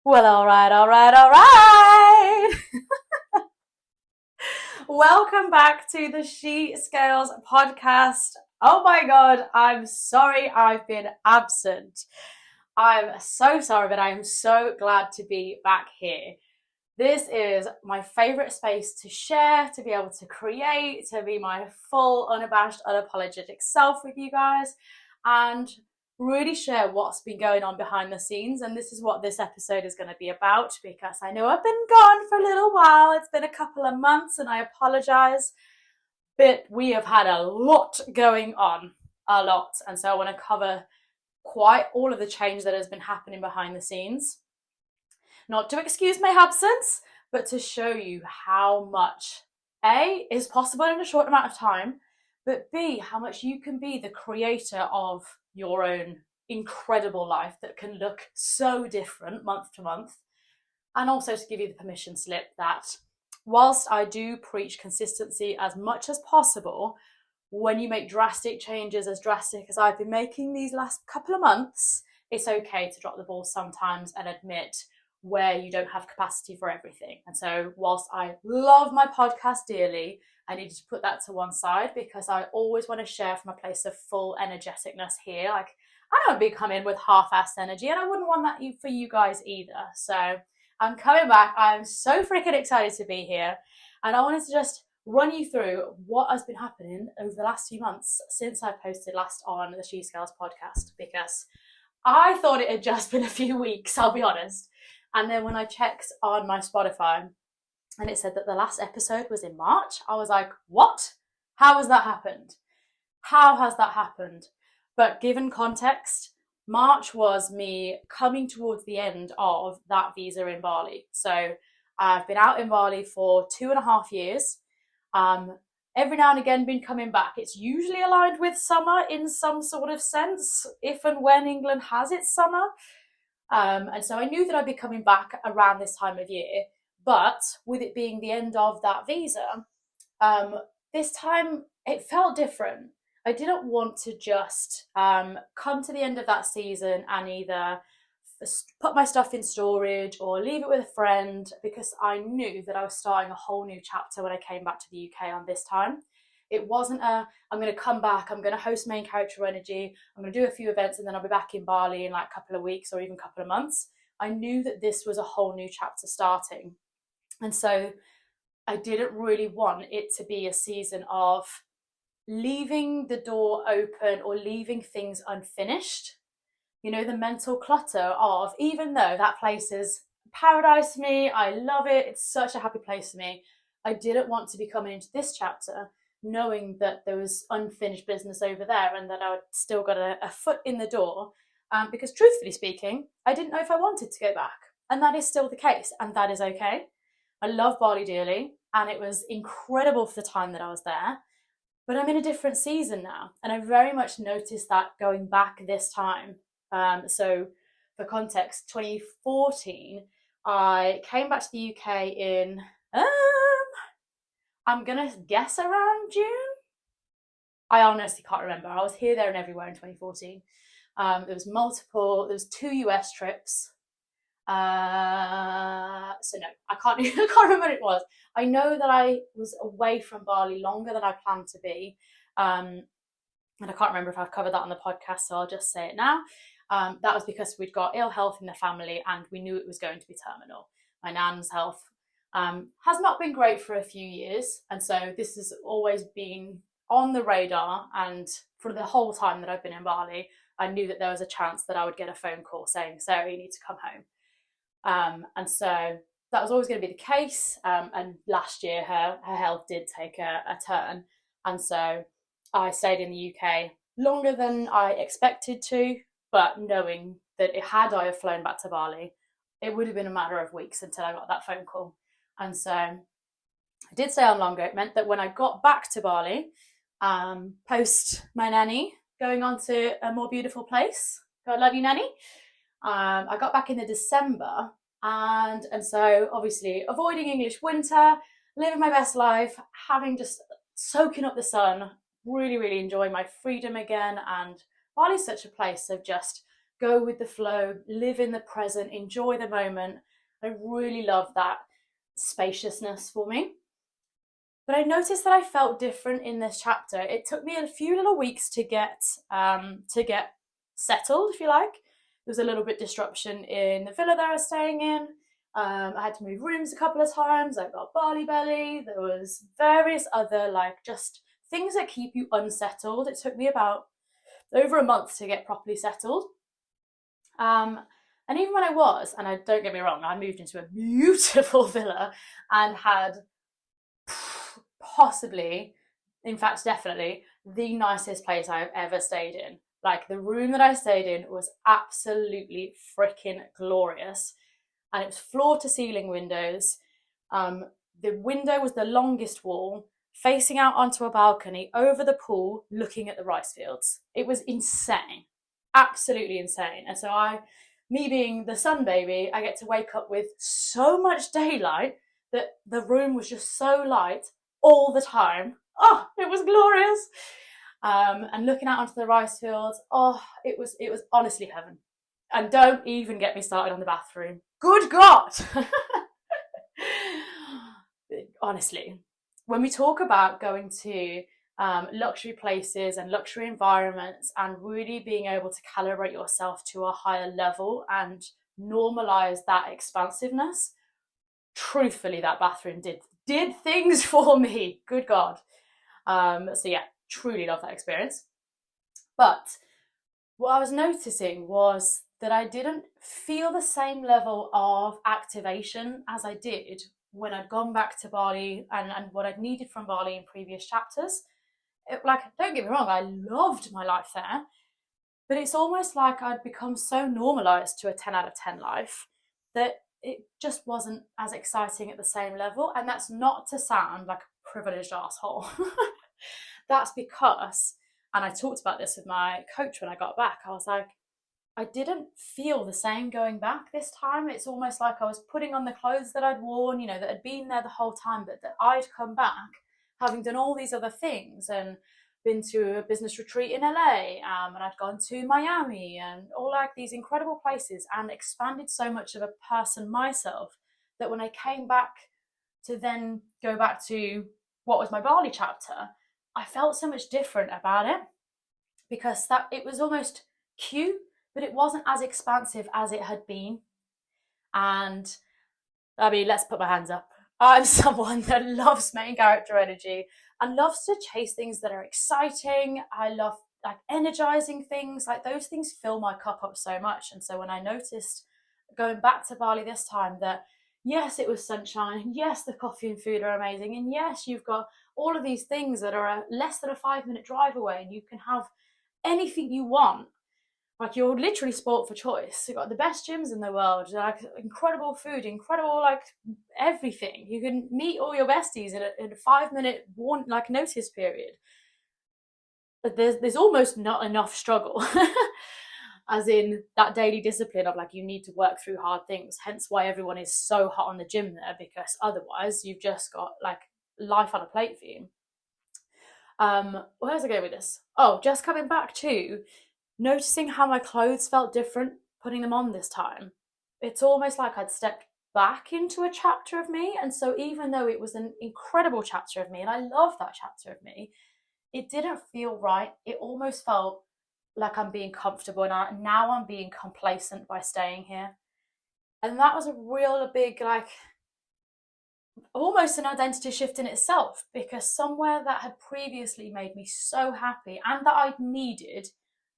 Well, all right. Welcome back to the She Scales podcast. Oh my God, I'm sorry I've been absent. I'm so sorry, but I am so glad to be back here. This is my favorite space to share, to be able to create, to be my full, unabashed, unapologetic self with you guys. And really share what's been going on behind the scenes. And this is what this episode is going to be about, because I know I've been gone for a little while. It's been a couple of months and I apologize, but we have had a lot going on, a lot. And so I want to cover quite all of the change that has been happening behind the scenes. Not to excuse my absence, but to show you how much A is possible in a short amount of time, but B, how much you can be the creator of your own incredible life that can look so different month to month. And also to give you the permission slip that whilst I do preach consistency as much as possible, when you make drastic changes, as drastic as I've been making these last couple of months, it's okay to drop the ball sometimes and admit where you don't have capacity for everything. And so whilst I love my podcast dearly, I needed to put that to one side because I always want to share from a place of full energeticness here. Like, I don't be coming with half-assed energy, and I wouldn't want that for you guys either. So I'm coming back. I'm so freaking excited to be here. And I wanted to just run you through what has been happening over the last few months since I posted last on the She Scales podcast, because I thought it had just been a few weeks, I'll be honest. And then when I checked on my Spotify and it said that the last episode was in March, I was like, what? How has that happened? How has that happened? But given context, March was me coming towards the end of that visa in Bali. So I've been out in Bali for 2.5 years. Every now and again been coming back. It's usually aligned with summer in some sort of sense, if and when England has its summer. And so I knew that I'd be coming back around this time of year, but with it being the end of that visa, this time it felt different. I didn't want to just come to the end of that season and either put my stuff in storage or leave it with a friend, because I knew that I was starting a whole new chapter when I came back to the UK on this time. It wasn't I'm going to come back, I'm going to host Main Character Energy, I'm going to do a few events, and then I'll be back in Bali in like a couple of weeks or even a couple of months. I knew that this was a whole new chapter starting. And so I didn't really want it to be a season of leaving the door open or leaving things unfinished. You know, the mental clutter of, even though that place is paradise to me, I love it, it's such a happy place for me, I didn't want to be coming into this chapter knowing that there was unfinished business over there and that I would still got a foot in the door. Because truthfully speaking, I didn't know if I wanted to go back. And that is still the case, and that is okay. I love Bali dearly, and it was incredible for the time that I was there. But I'm in a different season now, and I very much noticed that going back this time. So for context, 2014, I came back to the UK in, I'm gonna guess around June. I honestly can't remember. I was here, there, and everywhere in 2014. There was 2 US trips. So no, I can't remember what it was. I know that I was away from Bali longer than I planned to be. And I can't remember if I've covered that on the podcast, so I'll just say it now. That was because we'd got ill health in the family and we knew it was going to be terminal. My nan's health has not been great for a few years, and so this has always been on the radar, and for the whole time that I've been in Bali, I knew that there was a chance that I would get a phone call saying, Sarah, you need to come home. And so that was always going to be the case, and last year her health did take a turn, and so I stayed in the UK longer than I expected to, but knowing that had I have flown back to Bali, it would have been a matter of weeks until I got that phone call. And so I did stay on longer. It meant that when I got back to Bali, post my nanny going on to a more beautiful place, God love you, nanny, I got back in the December, and so obviously avoiding English winter, living my best life, having just soaking up the sun, really, really enjoying my freedom again. And Bali's such a place of just go with the flow, live in the present, enjoy the moment. I really love that spaciousness for me. But I noticed that I felt different in this chapter. It took me a few little weeks to get settled, if you like. There was a little bit disruption in the villa that I was staying in. I had to move rooms a couple of times. I got Bali belly. There was various other just things that keep you unsettled. It took me about over a month to get properly settled. And even when I was, and I don't get me wrong, I moved into a beautiful villa and had possibly, in fact, definitely the nicest place I've ever stayed in. Like, the room that I stayed in was absolutely freaking glorious. And it was floor to ceiling windows. The window was the longest wall, facing out onto a balcony over the pool, looking at the rice fields. It was insane, absolutely insane. And so me being the sun baby, I get to wake up with so much daylight that the room was just so light all the time. Oh, it was glorious. And looking out onto the rice fields, oh, it was honestly heaven. And don't even get me started on the bathroom. Good God! Honestly, when we talk about going to luxury places and luxury environments and really being able to calibrate yourself to a higher level and normalize that expansiveness, truthfully, that bathroom did things for me. Good God. So yeah, truly love that experience. But what I was noticing was that I didn't feel the same level of activation as I did when I'd gone back to Bali and what I'd needed from Bali in previous chapters. Don't get me wrong, I loved my life there, but it's almost like I'd become so normalized to a 10 out of 10 life that it just wasn't as exciting at the same level. And that's not to sound like a privileged asshole. That's because, and I talked about this with my coach when I got back, I was like, I didn't feel the same going back this time. It's almost like I was putting on the clothes that I'd worn, that had been there the whole time, but that I'd come back having done all these other things and been to a business retreat in LA, and I'd gone to Miami and all these incredible places and expanded so much of a person myself that when I came back to then go back to what was my Bali chapter, I felt so much different about it because it was almost cute, but it wasn't as expansive as it had been. And I mean, let's put my hands up. I'm someone that loves main character energy and loves to chase things that are exciting. I love energizing things. Those things fill my cup up so much. And so when I noticed going back to Bali this time that yes, it was sunshine, and yes, the coffee and food are amazing, and yes, you've got all of these things that are less than a 5-minute drive away, and you can have anything you want. You're literally sport for choice. You've got the best gyms in the world, incredible food, incredible everything. You can meet all your besties in a 5-minute notice period. But there's almost not enough struggle, as in that daily discipline of you need to work through hard things. Hence why everyone is so hot on the gym there, because otherwise you've just got life on a plate for you. Where's I going with this? Oh, just coming back to noticing how my clothes felt different putting them on this time. It's almost like I'd stepped back into a chapter of me. And so even though it was an incredible chapter of me, and I love that chapter of me, it didn't feel right. It almost felt like I'm being comfortable, and now I'm being complacent by staying here. And that was a big, almost an identity shift in itself, because somewhere that had previously made me so happy and that I'd needed,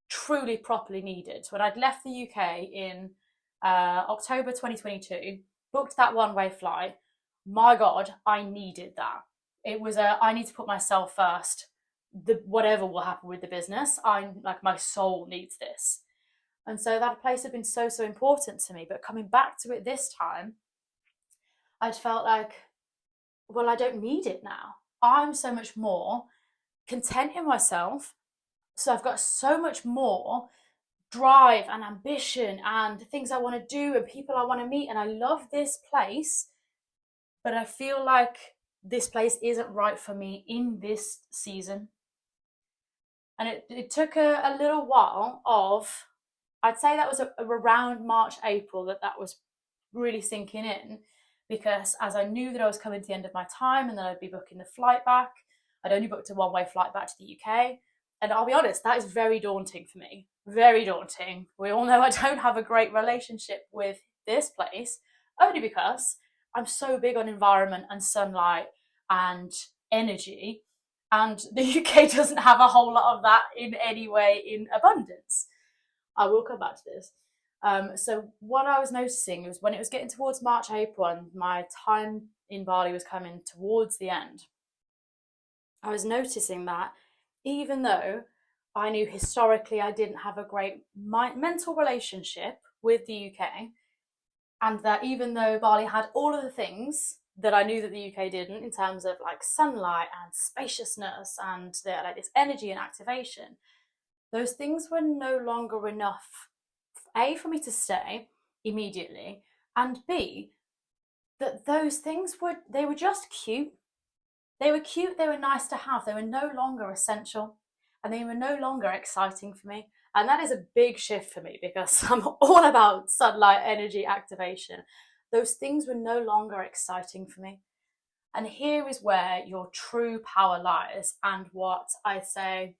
truly properly needed, when I'd left the UK in October 2022, booked that one-way flight, my God, I needed that. It was I need to put myself first. Whatever will happen with the business, my soul needs this. And so that place had been so important to me. But coming back to it this time, I'd felt well, I don't need it now. I'm so much more content in myself. So I've got so much more drive and ambition and things I want to do and people I want to meet. And I love this place, but I feel like this place isn't right for me in this season. And it took a little while of I'd say that was around March, April that was really sinking in, because as I knew that I was coming to the end of my time and then I'd be booking the flight back, I'd only booked a one-way flight back to the UK. And I'll be honest, that is very daunting for me. Very daunting. We all know I don't have a great relationship with this place, only because I'm so big on environment and sunlight and energy, and the UK doesn't have a whole lot of that in any way in abundance. I will come back to this. So what I was noticing was when it was getting towards March, April, and my time in Bali was coming towards the end, I was noticing that even though I knew historically I didn't have a great mental relationship with the UK, and that even though Bali had all of the things that I knew that the UK didn't, in terms of like sunlight and spaciousness and like this energy and activation, those things were no longer enough, A, for me to stay immediately, and B, that those things they were just cute. They were cute, they were nice to have, they were no longer essential, and they were no longer exciting for me. And that is a big shift for me because I'm all about sunlight, energy, activation. Those things were no longer exciting for me. And here is where your true power lies, and what I'd say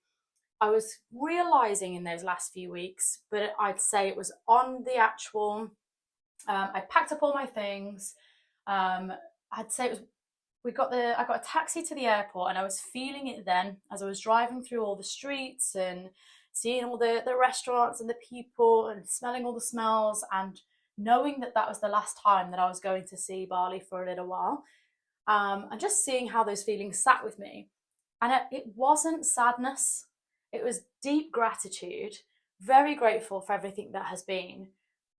I was realizing in those last few weeks, but I'd say it was on the actual, I packed up all my things. I'd say it was, I got a taxi to the airport, and I was feeling it then as I was driving through all the streets and seeing all the restaurants and the people and smelling all the smells, and knowing that that was the last time that I was going to see Bali for a little while, and just seeing how those feelings sat with me. And it wasn't sadness, it was deep gratitude, very grateful for everything that has been,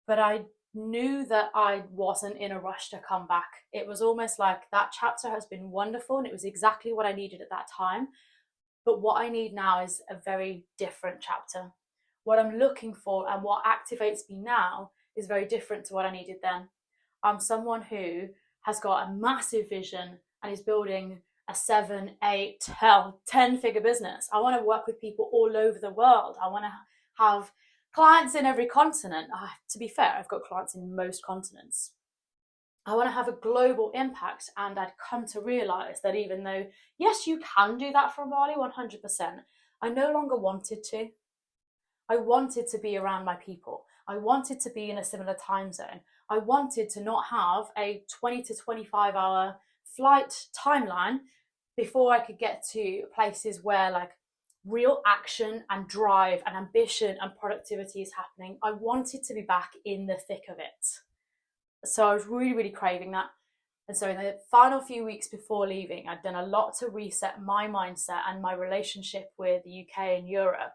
but I knew that I wasn't in a rush to come back. It was almost like that chapter has been wonderful and it was exactly what I needed at that time. But what I need now is a very different chapter. What I'm looking for and what activates me now is very different to what I needed then. I'm someone who has got a massive vision and is building a 7, 8, hell, 10-figure business. I want to work with people all over the world. I want to have clients in every continent. To be fair, I've got clients in most continents. I want to have a global impact, and I'd come to realize that even though, yes, you can do that from Bali 100%, I no longer wanted to. I wanted to be around my people. I wanted to be in a similar time zone. I wanted to not have a 20 to 25 hour flight timeline before I could get to places where like real action and drive and ambition and productivity is happening. I wanted to be back in the thick of it. So I was really, really craving that. And so in the final few weeks before leaving, I'd done a lot to reset my mindset and my relationship with the UK and Europe.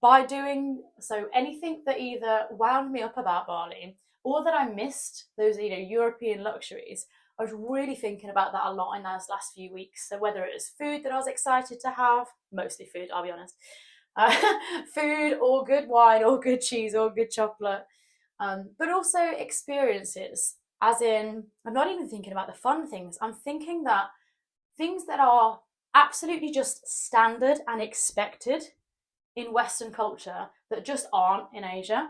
By doing so, anything that either wound me up about Bali or that I missed, those European luxuries, I was really thinking about that a lot in those last few weeks. So whether it was food that I was excited to have, mostly food, I'll be honest, food or good wine or good cheese or good chocolate, but also experiences, as in, I'm not even thinking about the fun things. I'm thinking that things that are absolutely just standard and expected in Western culture that just aren't in Asia,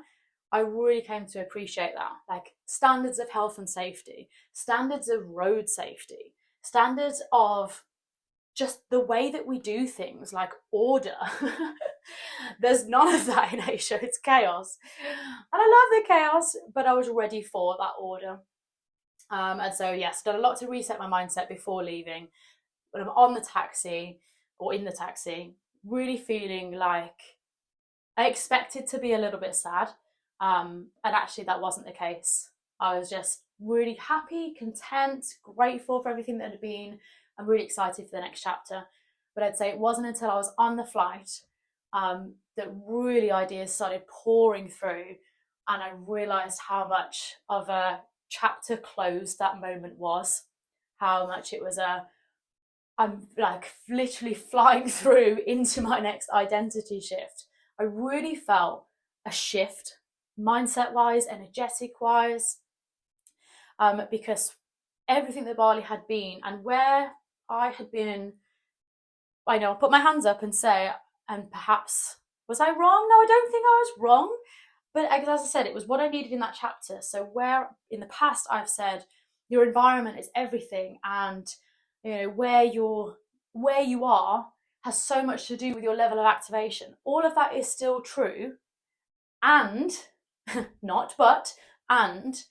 I really came to appreciate that. Like standards of health and safety, standards of road safety, standards of just the way that we do things, like order. There's none of that in Asia. It's chaos. And I love the chaos, but I was ready for that order. And so, yes, done a lot to reset my mindset before leaving. When I'm on the taxi or in the taxi, really feeling like I expected to be a little bit sad. And actually that wasn't the case. I was just really happy, content, grateful for everything that had been. I'm really excited for the next chapter. But I'd say it wasn't until I was on the flight that really ideas started pouring through, and I realised how much of a chapter closed that moment was, how much it was I'm like literally flying through into my next identity shift. I really felt a shift, mindset wise, energetic wise, because everything that Bali had been and where I had been, I'll put my hands up and say, and perhaps Was I wrong? No, I don't think I was wrong. But as I said, it was what I needed in that chapter. So where in the past I've said your environment is everything, and where you are has so much to do with your level of activation. All of that is still true, and not but, and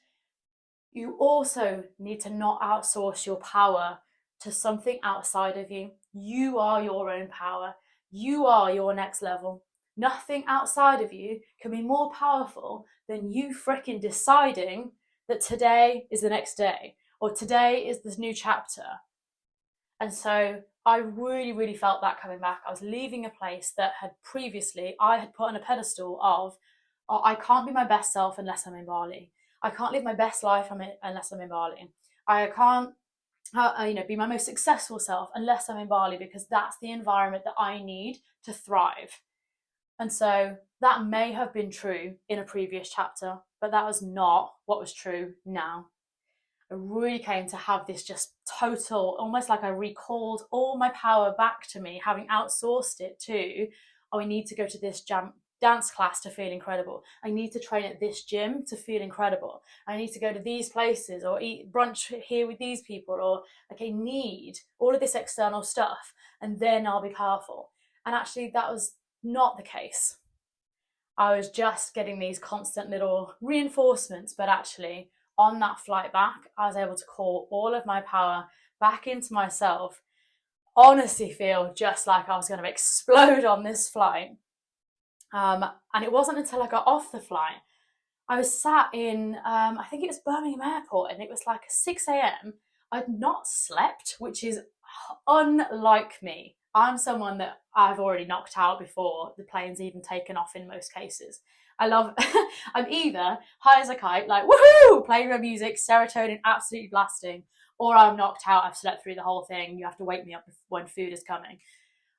you also need to not outsource your power to something outside of you. You are your own power. You are your next level. Nothing outside of you can be more powerful than you freaking deciding that today is the next day, or today is this new chapter. And so I really, really felt that coming back. I was leaving a place that had previously I had put on a pedestal of, oh, I can't be my best self unless I'm in Bali. I can't live my best life unless I'm in Bali. I can't be my most successful self unless I'm in Bali, because that's the environment that I need to thrive. And so that may have been true in a previous chapter, but that was not what was true now. I really came to have this just total, almost like I recalled all my power back to me, having outsourced it to, oh, I need to go to this dance class to feel incredible. I need to train at this gym to feel incredible. I need to go to these places or eat brunch here with these people, or I need all of this external stuff and then I'll be powerful. And actually that was not the case. I was just getting these constant little reinforcements, but actually on that flight back, I was able to call all of my power back into myself. Honestly feel just like I was going to explode on this flight. And it wasn't until I got off the flight, I was sat in, I think it was Birmingham Airport, and it was like 6 a.m. I'd not slept, which is unlike me. I'm someone that I've already knocked out before the plane's even taken off in most cases. I'm either high as a kite, like woohoo, playing my music, serotonin absolutely blasting, or I'm knocked out, I've slept through the whole thing, you have to wake me up when food is coming.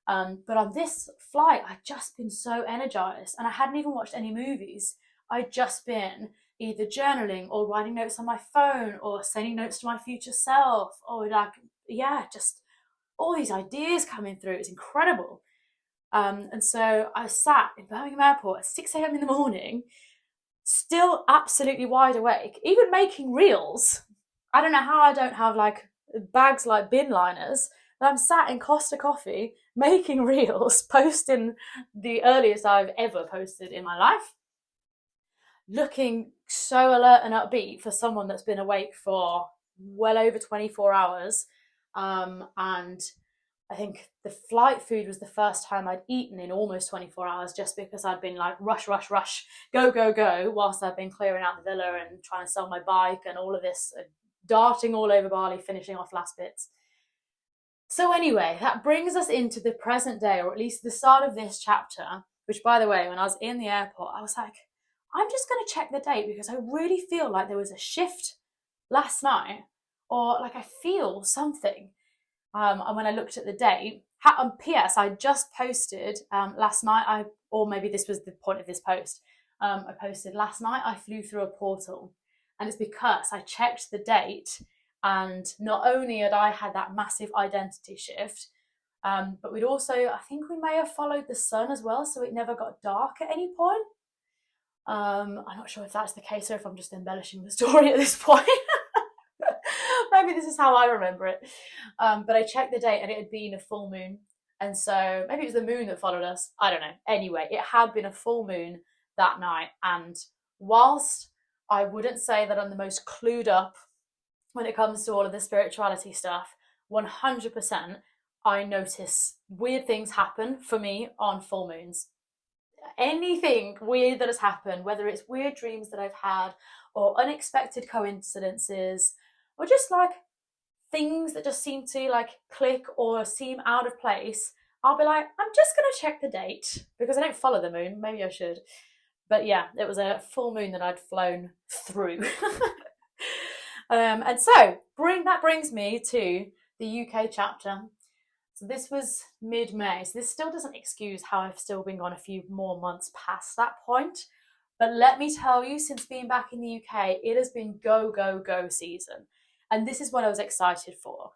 But on this flight, I'd just been so energized, and I hadn't even watched any movies. I'd just been either journaling or writing notes on my phone or sending notes to my future self, or just all these ideas coming through. It's incredible. And so I sat in Birmingham Airport at 6 a.m. in the morning, still absolutely wide awake, even making reels. I don't know how I don't have like bags like bin liners, but I'm sat in Costa Coffee making reels, posting the earliest I've ever posted in my life, looking so alert and upbeat for someone that's been awake for well over 24 hours. And I think the flight food was the first time I'd eaten in almost 24 hours, just because I'd been like rush, rush, rush, go, go, go, whilst I'd been clearing out the villa and trying to sell my bike and all of this, darting all over Bali, finishing off last bits. So anyway, that brings us into the present day, or at least the start of this chapter, which, by the way, when I was in the airport, I was like, I'm just going to check the date, because I really feel like there was a shift last night, or like I feel something. And when I looked at the date, P.S. I just posted last night, or maybe this was the point of this post, I posted last night I flew through a portal, and it's because I checked the date, and not only had I had that massive identity shift, but we'd also, I think we may have followed the sun as well, so it never got dark at any point. I'm not sure if that's the case or if I'm just embellishing the story at this point. Maybe this is how I remember it. But I checked the date and it had been a full moon. And so maybe it was the moon that followed us. I don't know. Anyway, it had been a full moon that night. And whilst I wouldn't say that I'm the most clued up when it comes to all of the spirituality stuff, 100% I notice weird things happen for me on full moons. Anything weird that has happened, whether it's weird dreams that I've had or unexpected coincidences, or just like things that just seem to like click or seem out of place, I'll be like, I'm just going to check the date, because I don't follow the moon. Maybe I should. But yeah, it was a full moon that I'd flown through. And so that brings me to the UK chapter. So this was mid-May. So this still doesn't excuse how I've still been gone a few more months past that point. But let me tell you, since being back in the UK, it has been go, go, go season. And this is what I was excited for.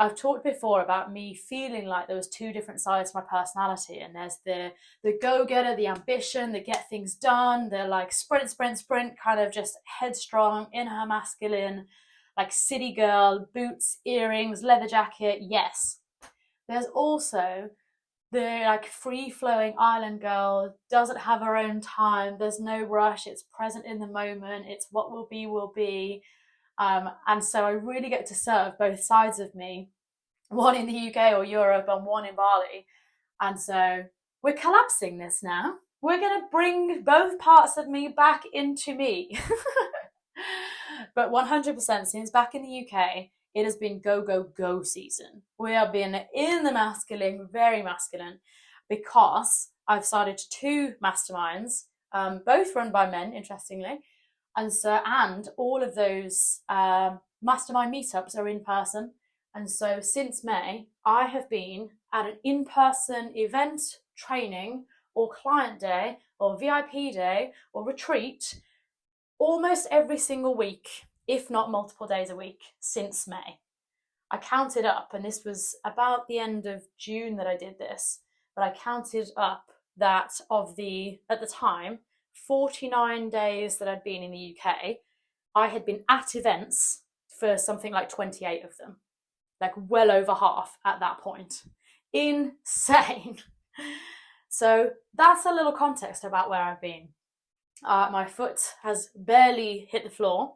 I've talked before about me feeling like there was two different sides to my personality, and there's the go-getter, the ambition, the get things done, the like sprint, kind of just headstrong, in her masculine, like city girl, boots, earrings, leather jacket. Yes. There's also the like free-flowing island girl, doesn't have her own time, there's no rush, it's present in the moment, it's what will be will be. And so I really get to serve both sides of me, one in the UK or Europe and one in Bali. And so we're collapsing this now. We're going to bring both parts of me back into me. But 100% since back in the UK, it has been go, go, go season. We have been in the masculine, very masculine, because I've started 2 masterminds, both run by men, interestingly. And all of those mastermind meetups are in person. And so since May, I have been at an in-person event, training, or client day, or VIP day, or retreat almost every single week, if not multiple days a week, since May. I counted up, and this was about the end of June that I did this, but I counted up that of the, at the time, 49 days that I'd been in the UK, I had been at events for something like 28 of them, like well over half at that point. Insane. So that's a little context about where I've been. My foot has barely hit the floor.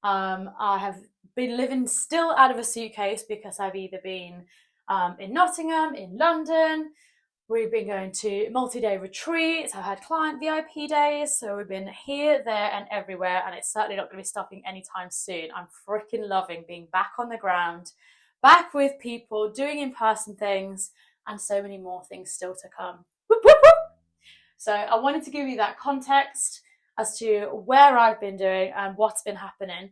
I have been living still out of a suitcase because I've either been in Nottingham, in London. We've been going to multi-day retreats. I've had client VIP days. So we've been here, there, and everywhere. And it's certainly not going to be stopping anytime soon. I'm freaking loving being back on the ground, back with people, doing in-person things, and so many more things still to come. Whoop, whoop, whoop. So I wanted to give you that context as to where I've been doing and what's been happening,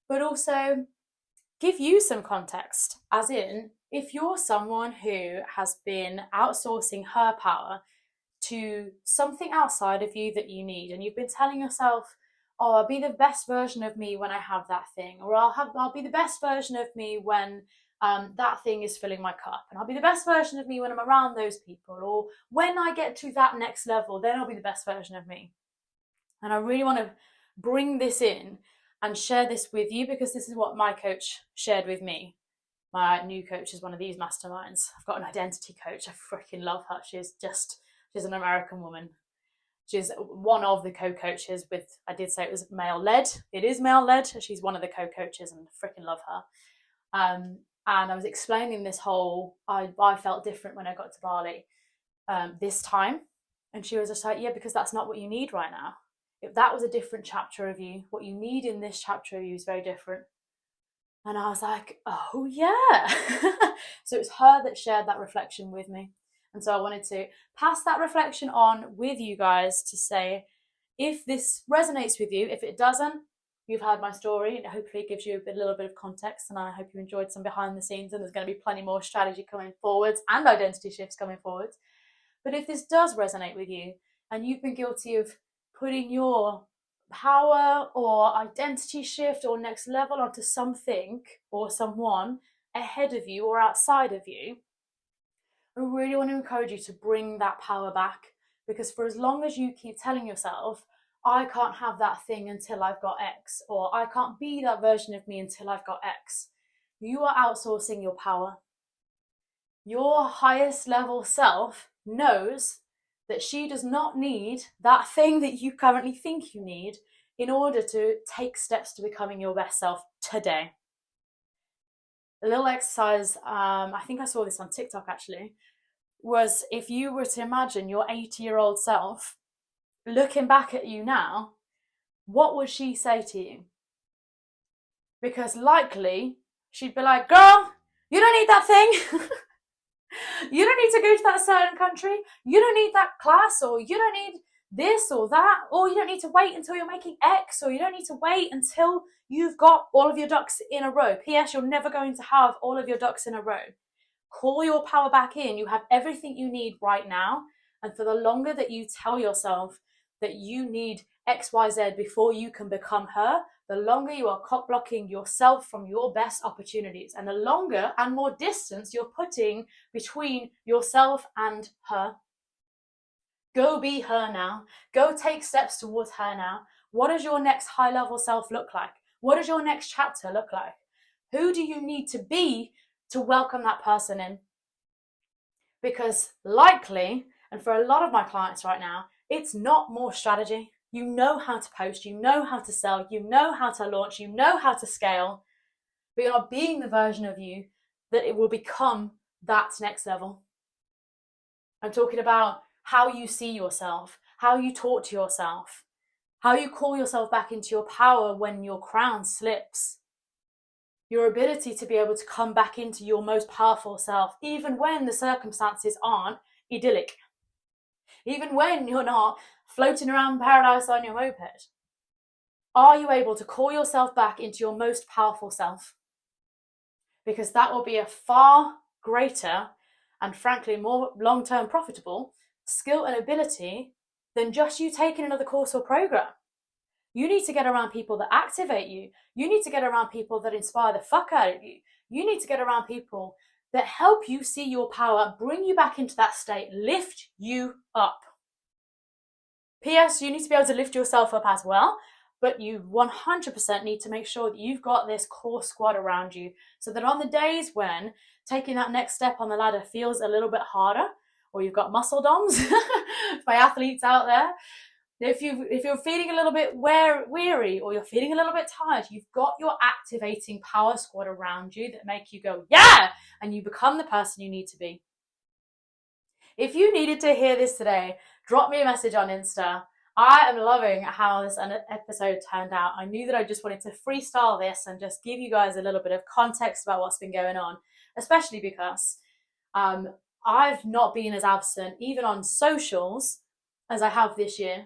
but also give you some context, as in, if you're someone who has been outsourcing her power to something outside of you that you need, and you've been telling yourself, oh, I'll be the best version of me when I have that thing, or I'll be the best version of me when that thing is filling my cup, and I'll be the best version of me when I'm around those people, or when I get to that next level, then I'll be the best version of me. And I really want to bring this in and share this with you, because this is what my coach shared with me. My new coach is one of these masterminds. I've got an identity coach. I freaking love her. She's an American woman. She's one of the co-coaches with, I did say it was male-led. It is male-led. She's one of the co-coaches, and I freaking love her. And I was explaining this whole, I felt different when I got to Bali this time. And she was just like, yeah, because that's not what you need right now. If that was a different chapter of you, what you need in this chapter of you is very different. And I was like, oh yeah. So it was her that shared that reflection with me. And so I wanted to pass that reflection on with you guys to say, if this resonates with you, if it doesn't, you've heard my story, and hopefully it gives you a little bit of context, and I hope you enjoyed some behind the scenes, and there's going to be plenty more strategy coming forwards and identity shifts coming forwards. But if this does resonate with you, and you've been guilty of putting your power or identity shift or next level onto something or someone ahead of you or outside of you, I really want to encourage you to bring that power back, because for as long as you keep telling yourself, I can't have that thing until I've got X, or I can't be that version of me until I've got X, you are outsourcing your power. Your highest level self knows that she does not need that thing that you currently think you need in order to take steps to becoming your best self today. A little exercise, I think I saw this on TikTok actually, was if you were to imagine your 80-year-old self looking back at you now, what would she say to you? Because likely she'd be like, girl, you don't need that thing. You don't need to go to that certain country. You don't need that class, or you don't need this or that, or you don't need to wait until you're making X, or you don't need to wait until you've got all of your ducks in a row. P.S. You're never going to have all of your ducks in a row. Call your power back in. You have everything you need right now. And for the longer that you tell yourself that you need XYZ before you can become her, the longer you are cock blocking yourself from your best opportunities, and the longer and more distance you're putting between yourself and her. Go be her now. Go take steps towards her now. What does your next high level self look like? What does your next chapter look like? Who do you need to be to welcome that person in? Because likely, and for a lot of my clients right now, it's not more strategy. You know how to post, you know how to sell, you know how to launch, you know how to scale, but you're not being the version of you that it will become that next level. I'm talking about how you see yourself, how you talk to yourself, how you call yourself back into your power when your crown slips. Your ability to be able to come back into your most powerful self, even when the circumstances aren't idyllic. Even when you're not floating around paradise on your moped. Are you able to call yourself back into your most powerful self? Because that will be a far greater and frankly more long-term profitable skill and ability than just you taking another course or program. You need to get around people that activate you. You need to get around people that inspire the fuck out of you. You need to get around people that help you see your power, bring you back into that state, lift you up. P.S. You need to be able to lift yourself up as well, but you 100% need to make sure that you've got this core squad around you so that on the days when taking that next step on the ladder feels a little bit harder, or you've got muscle DOMs, my athletes out there, if you're feeling a little bit weary or you're feeling a little bit tired, you've got your activating power squad around you that make you go, yeah, and you become the person you need to be. If you needed to hear this today, drop me a message on Insta. I am loving how this episode turned out. I knew that I just wanted to freestyle this and just give you guys a little bit of context about what's been going on, especially because I've not been as absent, even on socials, as I have this year.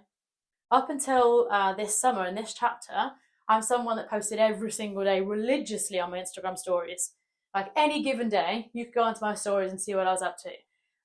Up until this summer in this chapter, I'm someone that posted every single day religiously on my Instagram stories. Like any given day, you could go onto my stories and see what I was up to.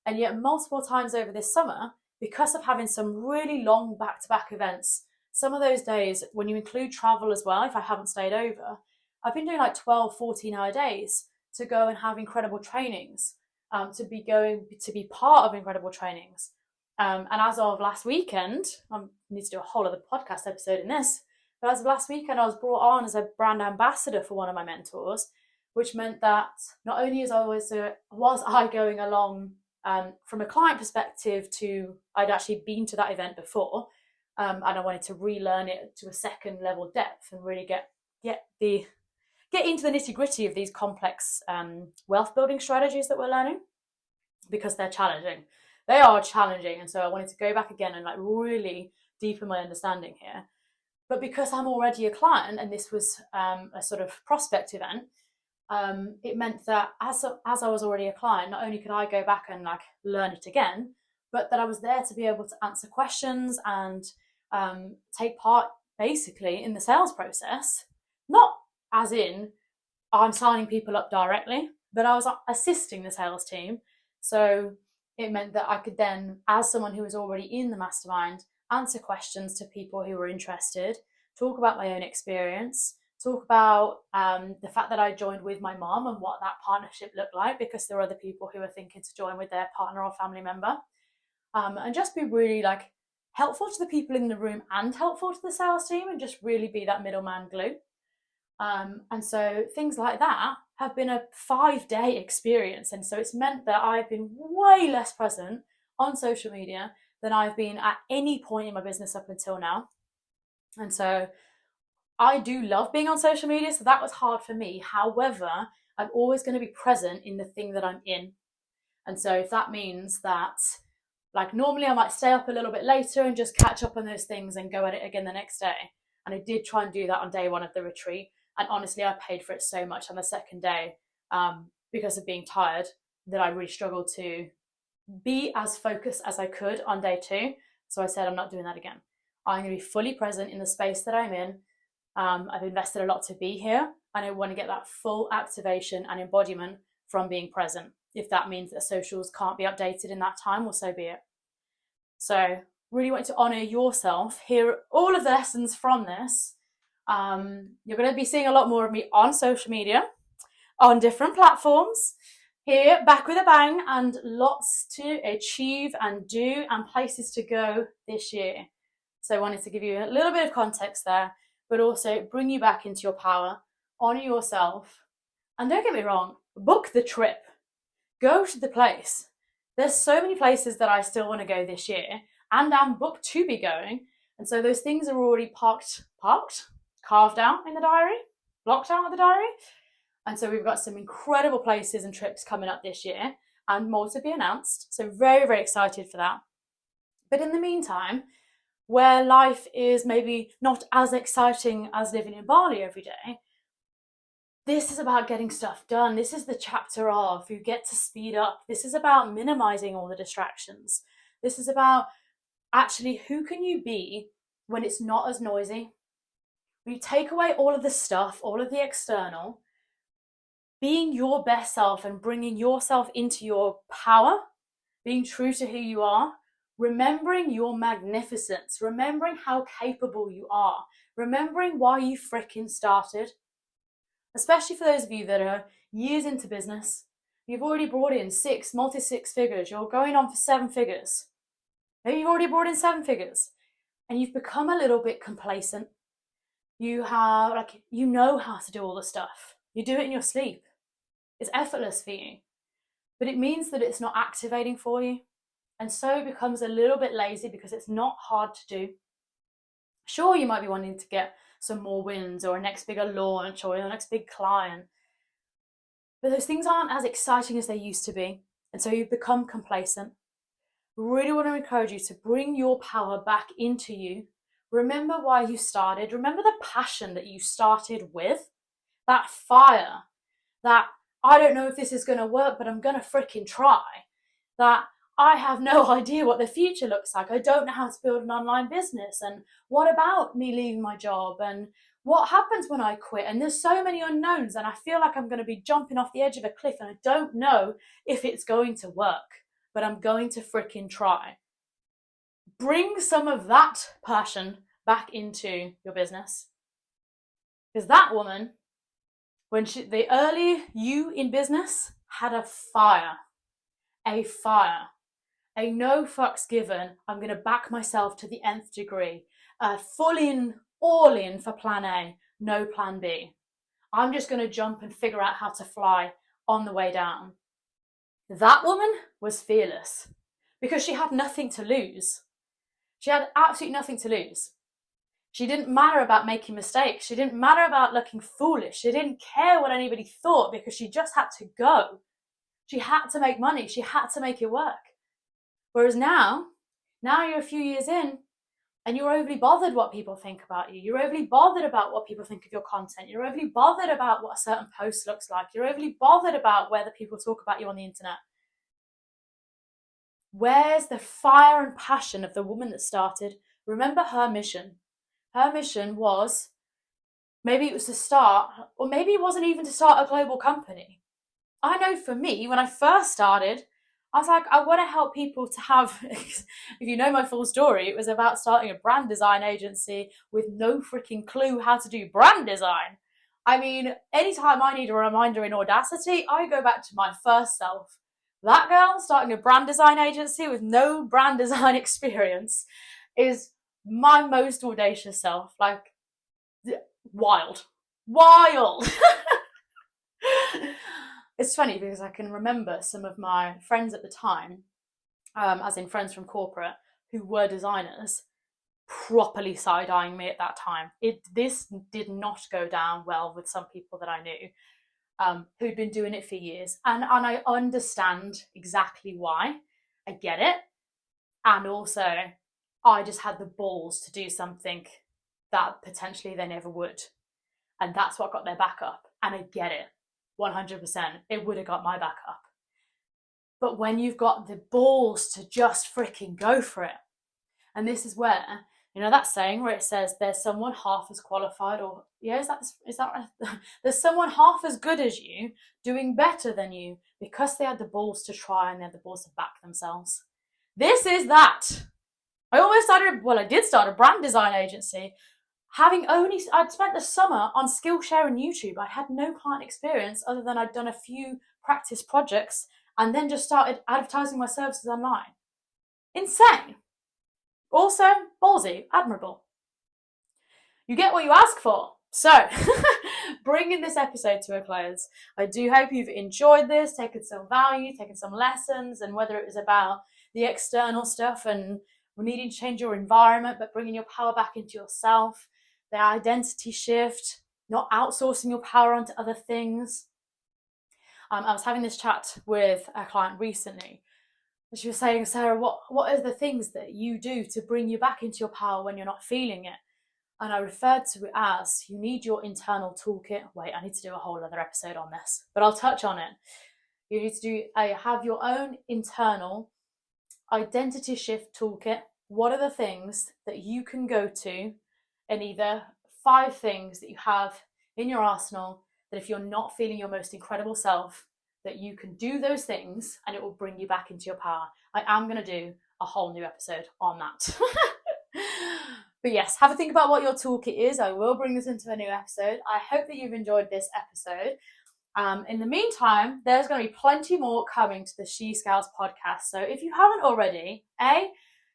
And yet multiple times over this summer, because of having some really long back-to-back events, some of those days, when you include travel as well, if I haven't stayed over, I've been doing like 12, 14-hour days to go and have incredible trainings, to be part of incredible trainings. And as of last weekend, I need to do a whole other podcast episode in this, but as of last weekend, I was brought on as a brand ambassador for one of my mentors, which meant that not only was I going along from a client perspective I'd actually been to that event before, and I wanted to relearn it to a second level depth and really get into the nitty gritty of these complex wealth building strategies that we're learning, because they're challenging. They are challenging, and so I wanted to go back again and like really deepen my understanding here. But because I'm already a client and this was a sort of prospect event, it meant that as I was already a client, not only could I go back and like learn it again, but that I was there to be able to answer questions and take part basically in the sales process. Not as in I'm signing people up directly, but I was assisting the sales team. So it meant that I could then, as someone who was already in the mastermind, answer questions to people who were interested, talk about my own experience, talk about the fact that I joined with my mom and what that partnership looked like, because there are other people who are thinking to join with their partner or family member, and just be really like helpful to the people in the room and helpful to the sales team, and just really be that middleman glue. And so things like that have been a 5-day experience. And so it's meant that I've been way less present on social media than I've been at any point in my business up until now. And so I do love being on social media, so that was hard for me. However, I'm always going to be present in the thing that I'm in. And so if that means that, like normally I might stay up a little bit later and just catch up on those things and go at it again the next day. And I did try and do that on day one of the retreat. And honestly, I paid for it so much on the second day because of being tired that I really struggled to be as focused as I could on day 2. So I said, I'm not doing that again. I'm going to be fully present in the space that I'm in. I've invested a lot to be here, and I want to get that full activation and embodiment from being present. If that means that socials can't be updated in that time, well, so be it. So really want to honor yourself, hear all of the lessons from this. You're going to be seeing a lot more of me on social media, on different platforms, here back with a bang, and lots to achieve and do and places to go this year. So I wanted to give you a little bit of context there, but also bring you back into your power, honor yourself, and don't get me wrong, book the trip. Go to the place. There's so many places that I still want to go this year and I'm booked to be going. And so those things are already carved out in the diary, blocked out of the diary. And so we've got some incredible places and trips coming up this year and more to be announced. So very, very excited for that. But in the meantime, where life is maybe not as exciting as living in Bali every day, this is about getting stuff done. This is the chapter of you get to speed up. This is about minimizing all the distractions. This is about actually who can you be when it's not as noisy. When you take away all of the stuff, all of the external, being your best self and bringing yourself into your power, being true to who you are, remembering your magnificence, remembering how capable you are, remembering why you freaking started. Especially for those of you that are years into business, you've already brought in multi-six figures, you're going on for 7 figures. Maybe you've already brought in 7 figures and you've become a little bit complacent. You know how to do all the stuff. You do it in your sleep. It's effortless for you, but it means that it's not activating for you. And so it becomes a little bit lazy because it's not hard to do. Sure, you might be wanting to get some more wins or a next bigger launch or a next big client, but those things aren't as exciting as they used to be. And so you've become complacent. Really want to encourage you to bring your power back into you. Remember why you started. Remember the passion that you started with, that fire, that I don't know if this is going to work, but I'm going to freaking try. That I have no idea what the future looks like. I don't know how to build an online business. And what about me leaving my job? And what happens when I quit? And there's so many unknowns and I feel like I'm going to be jumping off the edge of a cliff and I don't know if it's going to work, but I'm going to freaking try. Bring some of that passion back into your business. Because that woman, the early you in business had a fire, a no fucks given, I'm going to back myself to the nth degree, full in, all in for plan A, no plan B. I'm just going to jump and figure out how to fly on the way down. That woman was fearless because she had nothing to lose. She had absolutely nothing to lose. She didn't matter about making mistakes. She didn't matter about looking foolish. She didn't care what anybody thought because she just had to go. She had to make money. She had to make it work. Whereas now you're a few years in and you're overly bothered what people think about you. You're overly bothered about what people think of your content. You're overly bothered about what a certain post looks like. You're overly bothered about whether people talk about you on the internet. Where's the fire and passion of the woman that started? Remember her mission. Her mission was, maybe it was to start, or maybe it wasn't even to start a global company. I know for me, when I first started, I was like, I want to help people to have, if you know my full story, it was about starting a brand design agency with no freaking clue how to do brand design. I mean, anytime I need a reminder in Audacity, I go back to my first self. That girl starting a brand design agency with no brand design experience is my most audacious self. Like, wild. It's funny because I can remember some of my friends at the time, as in friends from corporate, who were designers, properly side-eyeing me at that time. This did not go down well with some people that I knew, who'd been doing it for years. And I understand exactly why. I get it. And also, I just had the balls to do something that potentially they never would. And that's what got their back up. And I get it. 100%. It would have got my back up. But when you've got the balls to just freaking go for it, and this is where, you know that saying where it says there's someone half as qualified, or is that right? There's someone half as good as you doing better than you because they had the balls to try and they had the balls to back themselves. This is that. I did start a brand design agency. I'd spent the summer on Skillshare and YouTube. I had no client experience other than I'd done a few practice projects and then just started advertising my services online. Insane. Also, ballsy, admirable. You get what you ask for. So, bringing this episode to a close, I do hope you've enjoyed this, taken some value, taken some lessons, and whether it was about the external stuff and needing to change your environment, but bringing your power back into yourself, the identity shift, not outsourcing your power onto other things. I was having this chat with a client recently, and she was saying, Sarah, what are the things that you do to bring you back into your power when you're not feeling it? And I referred to it as, you need your internal toolkit. Wait, I need to do a whole other episode on this, but I'll touch on it. You need to have your own internal identity shift toolkit. What are the things that you can go to, and either 5 things that you have in your arsenal that if you're not feeling your most incredible self, that you can do those things and it will bring you back into your power. I am going to do a whole new episode on that. But yes, have a think about what your toolkit is. I will bring this into a new episode. I hope that you've enjoyed this episode. In the meantime, there's going to be plenty more coming to the She Scales podcast. So if you haven't already,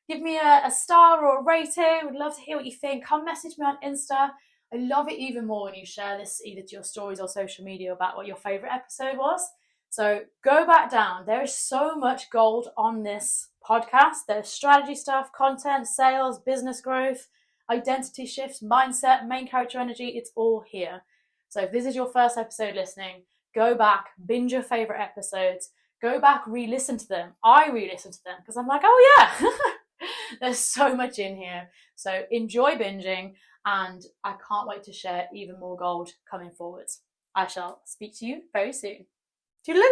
give me a star or a rating. We'd love to hear what you think. Come message me on Insta. I love it even more when you share this either to your stories or social media about what your favourite episode was. So go back down. There is so much gold on this podcast. There's strategy stuff, content, sales, business growth, identity shifts, mindset, main character energy. It's all here. So if this is your first episode listening, go back, binge your favourite episodes, go back, re-listen to them. I re-listen to them because I'm like, oh yeah, there's so much in here. So enjoy binging, and I can't wait to share even more gold coming forwards. I shall speak to you very soon. Toodaloo!